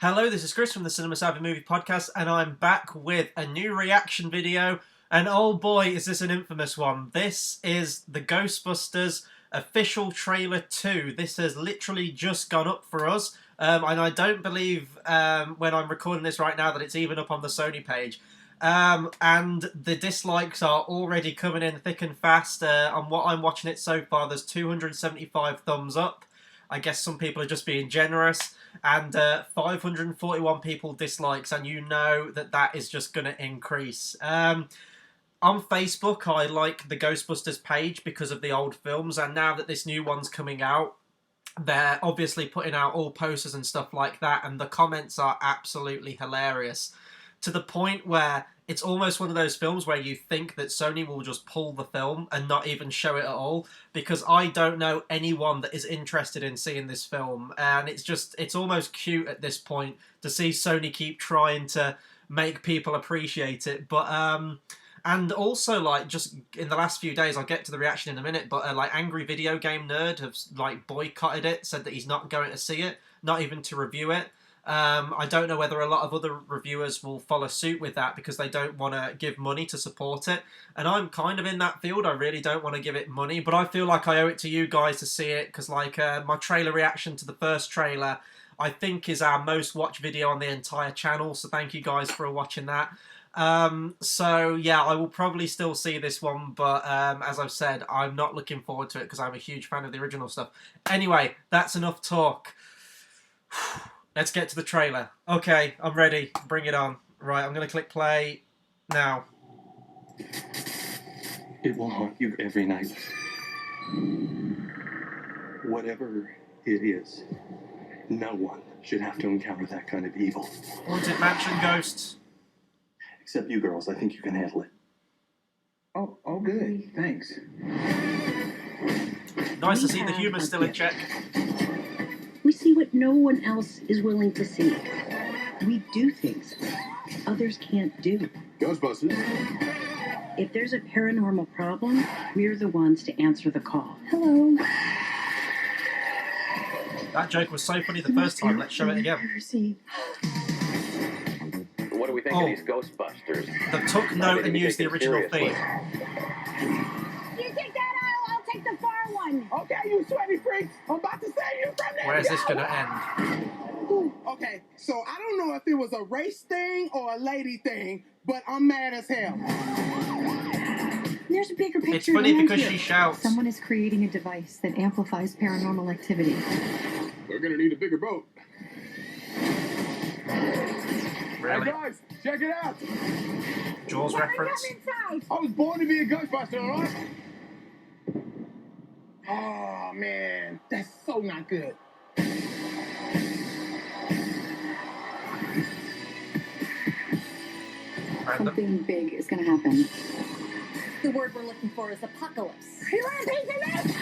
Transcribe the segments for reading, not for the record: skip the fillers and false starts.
Hello, this is Chris from the Cinema Savvy Movie Podcast, and I'm back with a new reaction video. And oh boy, is this an infamous one. This is the Ghostbusters official trailer 2. This has literally just gone up for us. And I don't believe, when I'm recording this right now, that it's even up on the Sony page. And the dislikes are already coming in thick and fast. On what I'm watching it so far, there's 275 thumbs up. I guess some people are just being generous. And 541 people dislikes, and you know that that is just going to increase. On Facebook, I like the Ghostbusters page because of the old films, and now that this new one's coming out, they're obviously putting out all posters and stuff like that, and the comments are absolutely hilarious. To the point where it's almost one of those films where you think that Sony will just pull the film and not even show it at all, because I don't know anyone that is interested in seeing this film, and it's almost cute at this point to see Sony keep trying to make people appreciate it. But and also, like, just in the last few days, I'll get to the reaction in a minute, but like Angry Video Game Nerd have like boycotted it, said that he's not going to see it, not even to review it. I don't know whether a lot of other reviewers will follow suit with that because they don't want to give money to support it. And I'm kind of in that field. I really don't want to give it money, but I feel like I owe it to you guys to see it because, like, my trailer reaction to the first trailer, I think, is our most watched video on the entire channel. So thank you guys for watching that. So yeah, I will probably still see this one, but as I've said, I'm not looking forward to it because I'm a huge fan of the original stuff. Anyway, that's enough talk. Let's get to the trailer. Okay, I'm ready. Bring it on. Right, I'm going to click play now. It will haunt you every night. Whatever it is, no one should have to encounter that kind of evil. Haunted Mansion Ghosts. Except you girls, I think you can handle it. Oh, good. Thanks. Nice to see the humour still in check. We see what no one else is willing to see. We do things others can't do. Ghostbusters. If there's a paranormal problem, we're the ones to answer the call. Hello. That joke was so funny the first time. Let's show it again. What do we think of these Ghostbusters? They took note and used the original theme. You take that aisle, I'll take the far one. Okay, you sweaty freaks. I'm about to save you from that. Where's this going to end? Okay, so I don't know if it was a race thing or a lady thing, but I'm mad as hell. There's a bigger picture. It's funny because she shouts. Someone is creating a device that amplifies paranormal activity. We're gonna need a bigger boat. Really? Hey guys, check it out. Jaws reference. Inside. I was born to be a Ghostbuster, all right? Oh man, that's so not good. Something big is going to happen. The word we're looking for is apocalypse. You want a piece of this?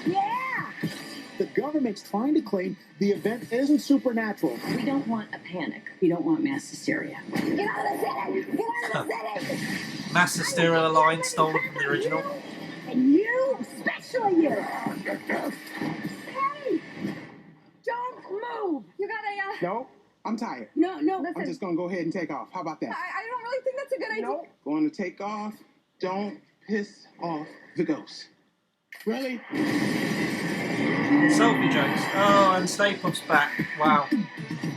Yeah. The government's trying to claim the event isn't supernatural. We don't want a panic. We don't want mass hysteria. Get out of the city. Get out of the city. Mass Hysteria line stolen from the original. And you, especially you. Hey, don't move. You got a, No, I'm tired. No, listen. I'm just gonna go ahead and take off. How about that? I don't really think that's a good idea. No, going to take off. Don't piss off the ghost. Really? Selfie jokes. Oh, and Stay Puft's back. Wow.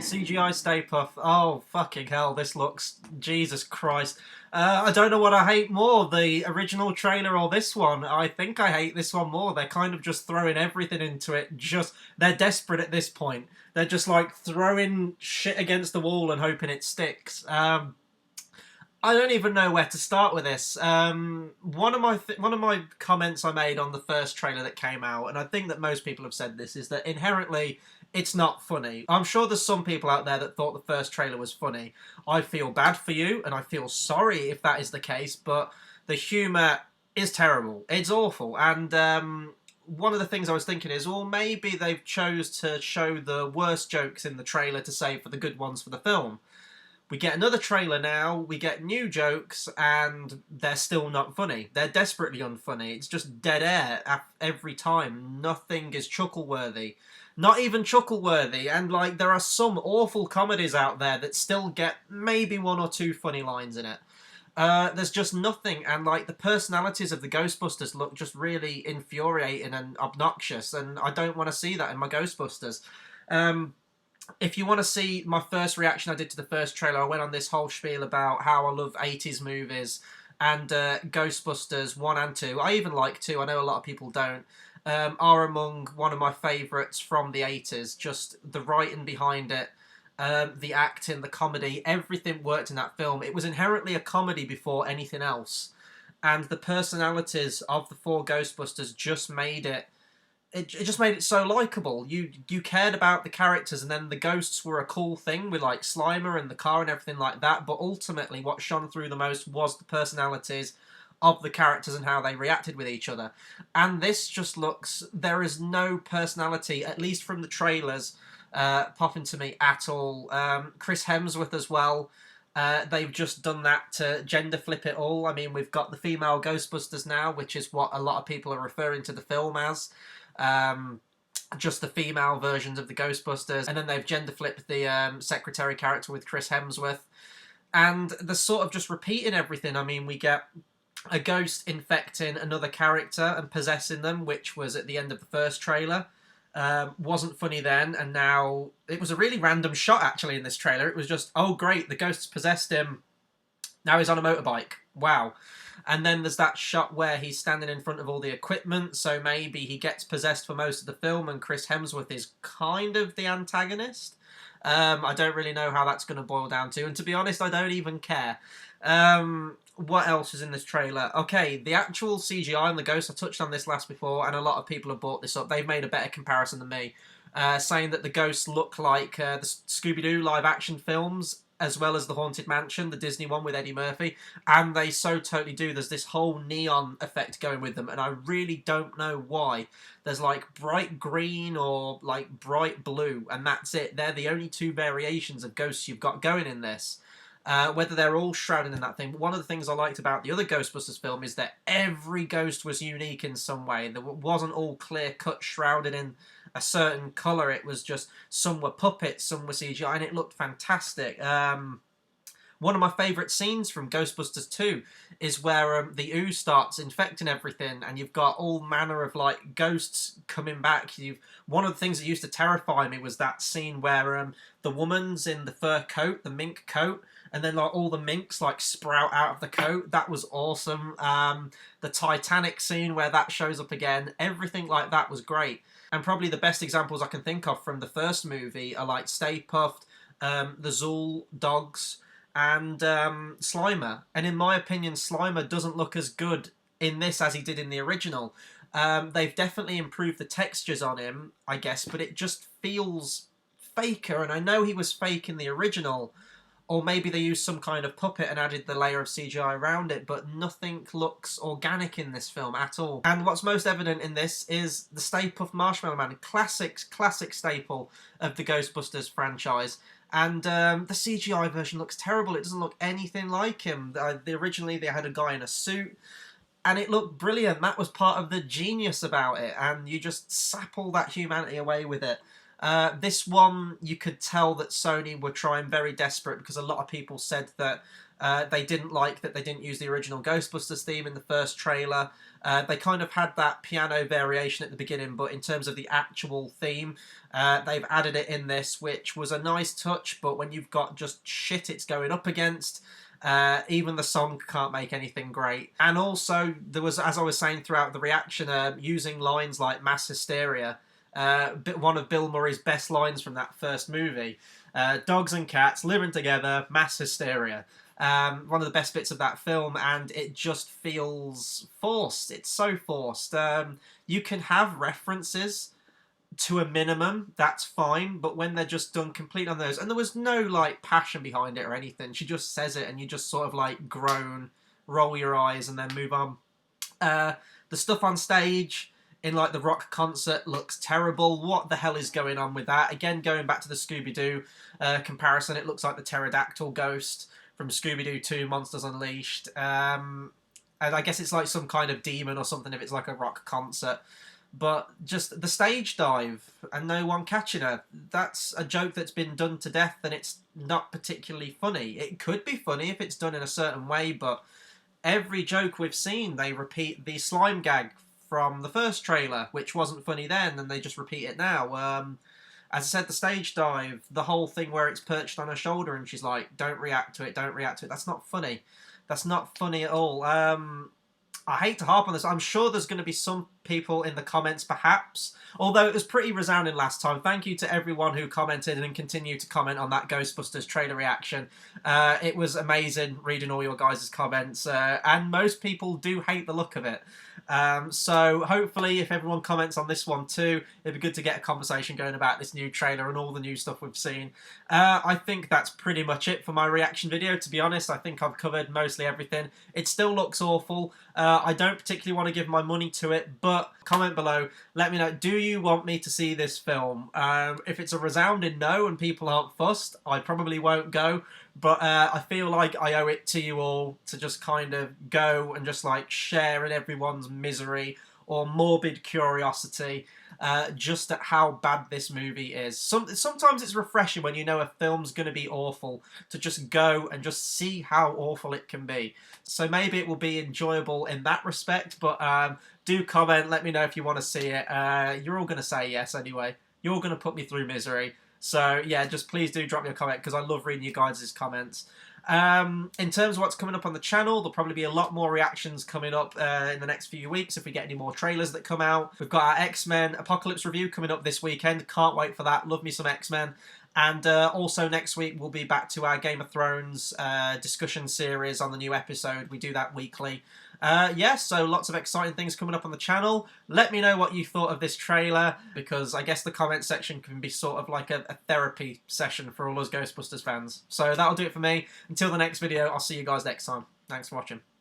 CGI Stay Puft. Oh, fucking hell, this looks... Jesus Christ. I don't know what I hate more, the original trailer or this one. I think I hate this one more. They're kind of just throwing everything into it. They're desperate at this point. They're just like throwing shit against the wall and hoping it sticks. I don't even know where to start with this. One of my comments I made on the first trailer that came out, and I think that most people have said this, is that inherently it's not funny. I'm sure there's some people out there that thought the first trailer was funny. I feel bad for you, and I feel sorry if that is the case, but the humour is terrible. It's awful, and one of the things I was thinking is, well, maybe they've chose to show the worst jokes in the trailer to save for the good ones for the film. We get another trailer now, we get new jokes, and they're still not funny. They're desperately unfunny. It's just dead air every time. Nothing is chuckle-worthy. Not even chuckle-worthy, and like there are some awful comedies out there that still get maybe one or two funny lines in it. There's just nothing, and like the personalities of the Ghostbusters look just really infuriating and obnoxious, and I don't want to see that in my Ghostbusters. If you want to see my first reaction I did to the first trailer, I went on this whole spiel about how I love 80s movies and Ghostbusters 1 and 2. I even like 2, I know a lot of people don't. Are among one of my favourites from the 80s. Just the writing behind it, the acting, the comedy, everything worked in that film. It was inherently a comedy before anything else. And the personalities of the 4 Ghostbusters just made it... It just made it so likeable. You cared about the characters, and then the ghosts were a cool thing with like Slimer and the car and everything like that. But ultimately, what shone through the most was the personalities of the characters and how they reacted with each other. And this just looks... There is no personality, at least from the trailers, popping to me at all. Chris Hemsworth as well. They've just done that to gender flip it all. I mean, we've got the female Ghostbusters now, which is what a lot of people are referring to the film as. Just the female versions of the Ghostbusters, and then they've gender flipped the secretary character with Chris Hemsworth, and they're sort of just repeating everything. I mean, we get a ghost infecting another character and possessing them, which was at the end of the first trailer. Wasn't funny then, and now it was a really random shot actually in this trailer. It was just, oh great, the ghosts possessed him, now he's on a motorbike, wow. And then there's that shot where he's standing in front of all the equipment, so maybe he gets possessed for most of the film and Chris Hemsworth is kind of the antagonist. I don't really know how that's going to boil down to, and to be honest, I don't even care. What else is in this trailer? Okay, the actual CGI and the ghosts, I touched on this last before, and a lot of people have brought this up. They've made a better comparison than me, saying that the ghosts look like the Scooby-Doo live-action films, as well as the Haunted Mansion, the Disney one with Eddie Murphy, and they so totally do. There's this whole neon effect going with them, and I really don't know why. There's like bright green or like bright blue, and that's it. They're the only 2 variations of ghosts you've got going in this. Whether they're all shrouded in that thing. But one of the things I liked about the other Ghostbusters film is that every ghost was unique in some way. There wasn't all clear-cut, shrouded in a certain colour. It was just, some were puppets, some were CGI, and it looked fantastic. One of my favourite scenes from Ghostbusters 2 is where the ooze starts infecting everything, and you've got all manner of like ghosts coming back. One of the things that used to terrify me was that scene where the woman's in the fur coat, the mink coat, and then like all the minks like sprout out of the coat. That was awesome. The Titanic scene where that shows up again, everything like that was great. And probably the best examples I can think of from the first movie are like Stay Puft, the Zool dogs, and Slimer. And in my opinion, Slimer doesn't look as good in this as he did in the original. They've definitely improved the textures on him, I guess, but it just feels faker. And I know he was fake in the original, or maybe they used some kind of puppet and added the layer of CGI around it, but nothing looks organic in this film at all. And what's most evident in this is the Stay Puft Marshmallow Man, classic staple of the Ghostbusters franchise. And the CGI version looks terrible. It doesn't look anything like him. Originally, they had a guy in a suit, and it looked brilliant. That was part of the genius about it, and you just sap all that humanity away with it. This one, you could tell that Sony were trying very desperate, because a lot of people said that they didn't like that they didn't use the original Ghostbusters theme in the first trailer. They kind of had that piano variation at the beginning, but in terms of the actual theme, they've added it in this, which was a nice touch, but when you've got just shit it's going up against, even the song can't make anything great. And also, there was, as I was saying throughout the reaction, using lines like mass hysteria, one of Bill Murray's best lines from that first movie. Dogs and cats living together, mass hysteria. One of the best bits of that film, and it just feels forced. It's so forced. You can have references to a minimum, that's fine, but when they're just done complete on those, and there was no like passion behind it or anything, she just says it and you just sort of like groan, roll your eyes, and then move on. The stuff on stage in like the rock concert looks terrible. What the hell is going on with that? Again, going back to the Scooby-Doo comparison, it looks like the pterodactyl ghost from Scooby-Doo 2 Monsters Unleashed. And I guess it's like some kind of demon or something if it's like a rock concert. But just the stage dive and no one catching her, that's a joke that's been done to death, and it's not particularly funny. It could be funny if it's done in a certain way, but every joke we've seen, they repeat the slime gag from the first trailer, which wasn't funny then, and they just repeat it now. As I said, the stage dive, the whole thing where it's perched on her shoulder and she's like, don't react to it, don't react to it. That's not funny. That's not funny at all. I hate to harp on this. I'm sure there's going to be some people in the comments, perhaps. Although it was pretty resounding last time. Thank you to everyone who commented and continued to comment on that Ghostbusters trailer reaction. It was amazing reading all your guys' comments. And most people do hate the look of it. So hopefully if everyone comments on this one too, it'd be good to get a conversation going about this new trailer and all the new stuff we've seen. I think that's pretty much it for my reaction video, to be honest. I think I've covered mostly everything. It still looks awful. I don't particularly want to give my money to it, but comment below, let me know, do you want me to see this film? If it's a resounding no and people aren't fussed, I probably won't go. But I feel like I owe it to you all to just kind of go and just like share in everyone's misery or morbid curiosity just at how bad this movie is. Sometimes it's refreshing when you know a film's going to be awful to just go and just see how awful it can be. So maybe it will be enjoyable in that respect, but do comment, let me know if you want to see it. You're all going to say yes anyway. You're going to put me through misery. So yeah, just please do drop me a comment because I love reading you guys' comments. In terms of what's coming up on the channel, there'll probably be a lot more reactions coming up in the next few weeks if we get any more trailers that come out. We've got our X-Men Apocalypse review coming up this weekend. Can't wait for that. Love me some X-Men. And also next week we'll be back to our Game of Thrones discussion series on the new episode. We do that weekly. Yes, so lots of exciting things coming up on the channel. Let me know what you thought of this trailer, because I guess the comment section can be sort of like a therapy session for all us Ghostbusters fans. So that'll do it for me. Until the next video, I'll see you guys next time. Thanks for watching.